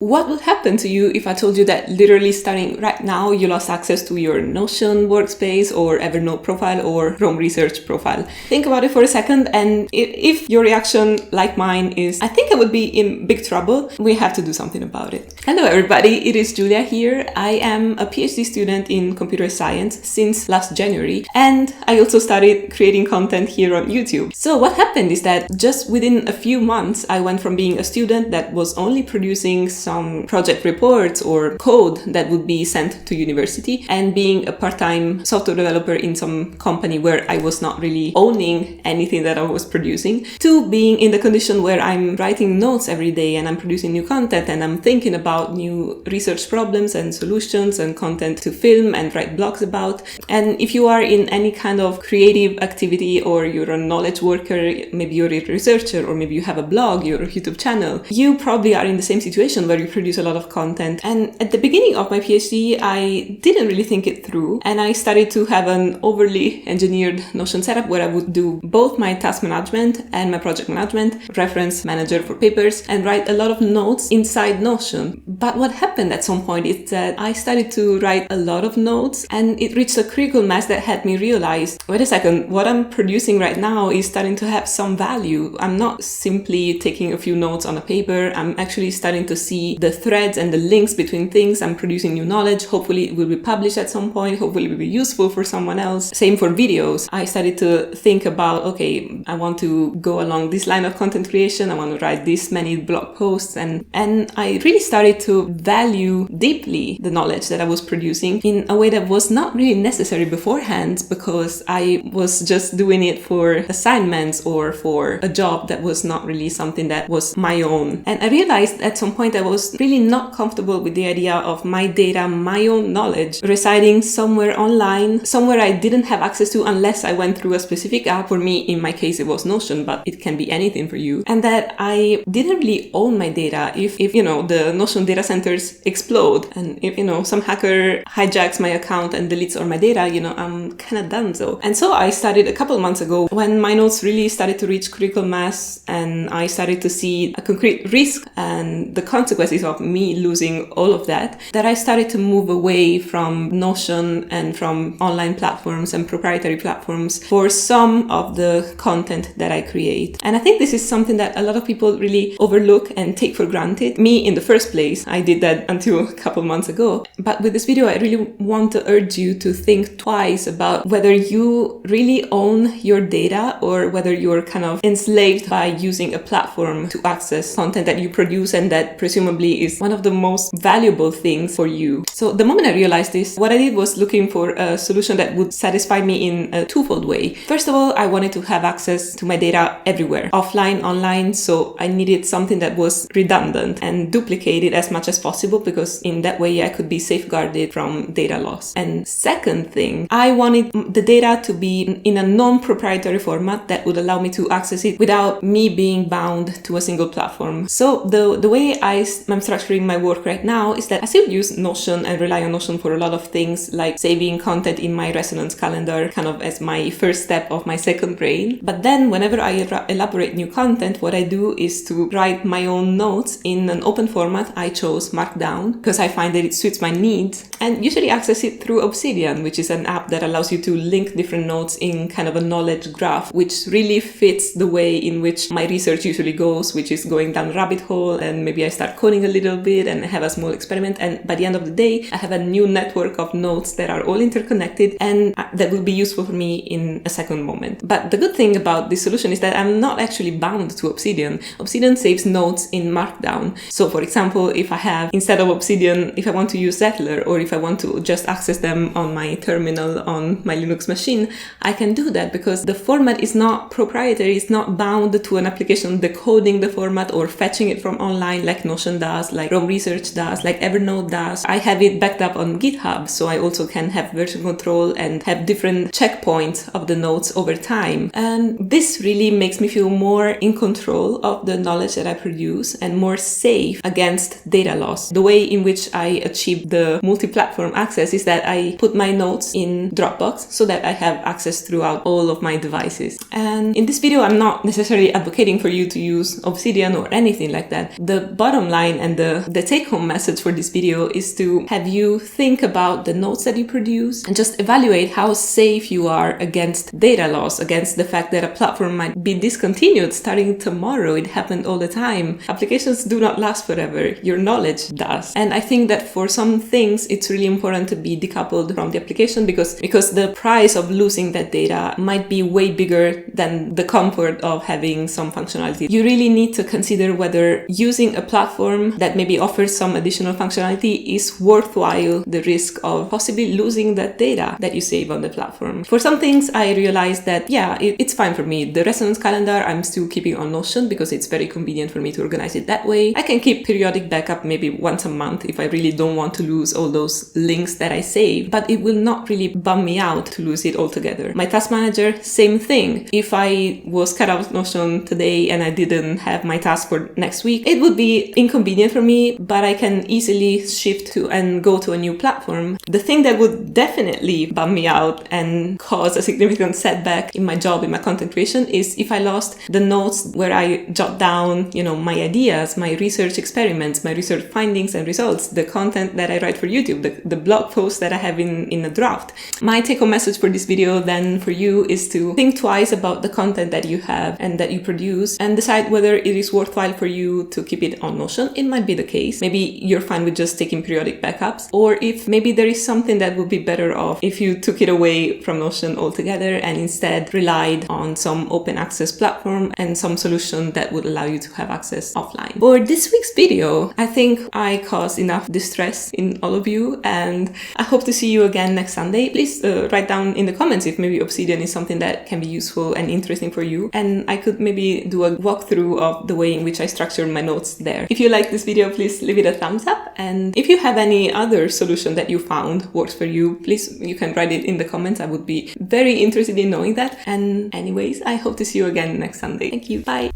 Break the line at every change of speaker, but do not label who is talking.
What would happen to you if I told you that literally starting right now, you lost access to your Notion workspace or Evernote profile or Chrome Research profile? Think about it for a second, and if your reaction, like mine, is I think I would be in big trouble, we have to do something about it. Hello everybody, it is Julia here. I am a PhD student in computer science since last January, and I also started creating content here on YouTube. So what happened is that just within a few months, I went from being a student that was only producing some project reports or code that would be sent to university and being a part-time software developer in some company where I was not really owning anything that I was producing, to being in the condition where I'm writing notes every day and I'm producing new content and I'm thinking about new research problems and solutions and content to film and write blogs about. And if you are in any kind of creative activity or you're a knowledge worker, maybe you're a researcher or maybe you have a blog, you're a YouTube channel, you probably are in the same situation where you produce a lot of content. And at the beginning of my PhD, I didn't really think it through. And I started to have an overly engineered Notion setup where I would do both my task management and my project management, reference manager for papers, and write a lot of notes inside Notion. But what happened at some point is that I started to write a lot of notes and it reached a critical mass that had me realize, wait a second, what I'm producing right now is starting to have some value. I'm not simply taking a few notes on a paper. I'm actually starting to see the threads and the links between things. I'm producing new knowledge. Hopefully it will be published at some point. Hopefully it will be useful for someone else. Same for videos. I started to think about, okay, I want to go along this line of content creation. I want to write this many blog posts. And I really started to value deeply the knowledge that I was producing in a way that was not really necessary beforehand, because I was just doing it for assignments or for a job that was not really something that was my own. And I realized at some point I was really not comfortable with the idea of my data, my own knowledge, residing somewhere online, somewhere I didn't have access to unless I went through a specific app. For me, in my case, it was Notion, but it can be anything for you. And that I didn't really own my data. If the Notion data centers explode and if, some hacker hijacks my account and deletes all my data, I'm kind of done. And so I started a couple months ago when my notes really started to reach critical mass and I started to see a concrete risk and the consequences of me losing all of that I started to move away from Notion and from online platforms and proprietary platforms for some of the content that I create. And I think this is something that a lot of people really overlook and take for granted. Me in the first place, I did that until a couple months ago. But with this video, I really want to urge you to think twice about whether you really own your data or whether you're kind of enslaved by using a platform to access content that you produce and that presumably is one of the most valuable things for you. So the moment I realized this, what I did was looking for a solution that would satisfy me in a twofold way. First of all, I wanted to have access to my data everywhere, offline, online, so I needed something that was redundant and duplicated as much as possible, because in that way I could be safeguarded from data loss. And second thing, I wanted the data to be in a non-proprietary format that would allow me to access it without me being bound to a single platform. So the way I'm structuring my work right now is that I still use Notion and rely on Notion for a lot of things, like saving content in my resonance calendar, kind of as my first step of my second brain. But then whenever I elaborate new content, what I do is to write my own notes in an open format. I chose Markdown because I find that it suits my needs, and usually access it through Obsidian, which is an app that allows you to link different notes in kind of a knowledge graph, which really fits the way in which my research usually goes, which is going down a rabbit hole and maybe I start coding a little bit and have a small experiment, and by the end of the day I have a new network of notes that are all interconnected and that will be useful for me in a second moment. But the good thing about this solution is that I'm not actually bound to Obsidian. Obsidian saves notes in Markdown. So for example, if I have, instead of Obsidian, if I want to use Zettler or if I want to just access them on my terminal on my Linux machine, I can do that because the format is not proprietary. It's not bound to an application decoding the format or fetching it from online like Notion does, like Chrome Research does, like Evernote does. I have it backed up on GitHub, so I also can have version control and have different checkpoints of the notes over time. And this really makes me feel more in control of the knowledge that I produce and more safe against data loss. The way in which I achieve the multi-platform access is that I put my notes in Dropbox so that I have access throughout all of my devices. And in this video, I'm not necessarily advocating for you to use Obsidian or anything like that. The bottom line offline. And the take-home message for this video is to have you think about the notes that you produce and just evaluate how safe you are against data loss, against the fact that a platform might be discontinued starting tomorrow. It happened all the time. Applications do not last forever. Your knowledge does. And I think that for some things, it's really important to be decoupled from the application because the price of losing that data might be way bigger than the comfort of having some functionality. You really need to consider whether using a platform that maybe offers some additional functionality is worthwhile the risk of possibly losing that data that you save on the platform. For some things, I realized that, yeah, it's fine for me. The resonance calendar, I'm still keeping on Notion because it's very convenient for me to organize it that way. I can keep periodic backup maybe once a month if I really don't want to lose all those links that I save, but it will not really bum me out to lose it altogether. My task manager, same thing. If I was cut out of Notion today and I didn't have my task for next week, it would be inconvenient for me, but I can easily shift to and go to a new platform. The thing that would definitely bum me out and cause a significant setback in my job, in my content creation, is if I lost the notes where I jot down, my ideas, my research experiments, my research findings and results, the content that I write for YouTube, the blog posts that I have in a draft. My take-home message for this video then for you is to think twice about the content that you have and that you produce and decide whether it is worthwhile for you to keep it on Notion. It might be the case. Maybe you're fine with just taking periodic backups, or if maybe there is something that would be better off if you took it away from Notion altogether and instead relied on some open access platform and some solution that would allow you to have access offline. For this week's video, I think I caused enough distress in all of you, and I hope to see you again next Sunday. Please write down in the comments if maybe Obsidian is something that can be useful and interesting for you, and I could maybe do a walkthrough of the way in which I structure my notes there. If you like this video, please leave it a thumbs up, and if you have any other solution that you found works for you, please, you can write it in the comments. I would be very interested in knowing that. And anyways, I hope to see you again next Sunday. Thank you. Bye.